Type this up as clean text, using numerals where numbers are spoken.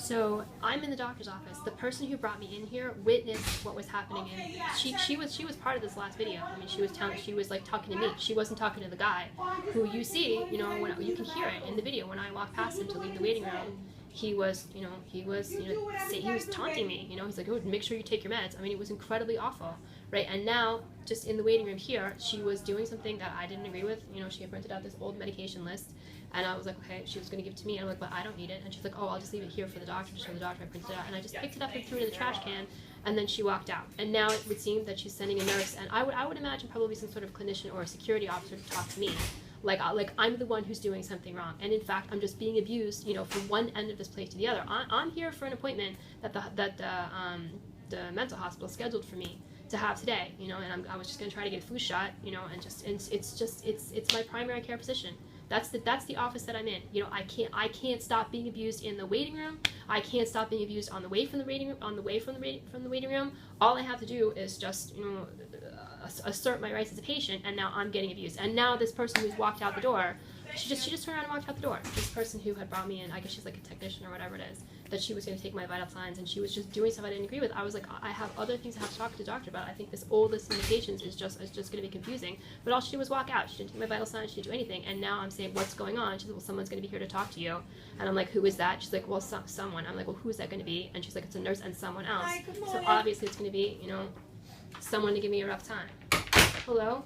So I'm in the doctor's office. The person who brought me in here witnessed what was happening, and she was part of this last video. I mean, she was like talking to me. She wasn't talking to the guy who you see, you know, when you can hear it in the video when I walk past him to leave the waiting room. He was taunting me. You know, he's like, "Oh, make sure you take your meds." I mean, it was incredibly awful, right? And now, just in the waiting room here, she was doing something that I didn't agree with. You know, she had printed out this old medication list, and I was like, okay, she was going to give it to me. And I'm like, but I don't need it. And she's like, oh, I'll just leave it here for the doctor to show the doctor I printed it out. And I just picked it up and threw it in the trash can, and then she walked out. And now it would seem that she's sending a nurse, and I would imagine probably some sort of clinician or a security officer to talk to me. Like I'm the one who's doing something wrong, and in fact I'm just being abused, you know, from one end of this place to the other. I'm here for an appointment that the mental hospital scheduled for me to have today, you know, and I was just gonna try to get a flu shot, you know, and it's my primary care position. That's the office that I'm in. You know, I can't stop being abused in the waiting room. I can't stop being abused on the way from the waiting room. On the way from the waiting room, all I have to do is just, you know, assert my rights as a patient, and now I'm getting abused. And now this person who's walked out the door, she just turned around and walked out the door. This person who had brought me in, I guess she's like a technician or whatever it is, that she was going to take my vital signs, and she was just doing stuff I didn't agree with. I was like, I have other things I have to talk to the doctor about. I think this old list of medications is just going to be confusing. But all she did was walk out. She didn't take my vital signs. She didn't do anything. And now I'm saying, what's going on? She said, well, someone's going to be here to talk to you. And I'm like, who is that? She's like, well, someone. I'm like, well, who is that going to be? And she's like, it's a nurse and someone else. Hi, good So morning. obviously it's going to be, you know, someone to give me a rough time. Hello?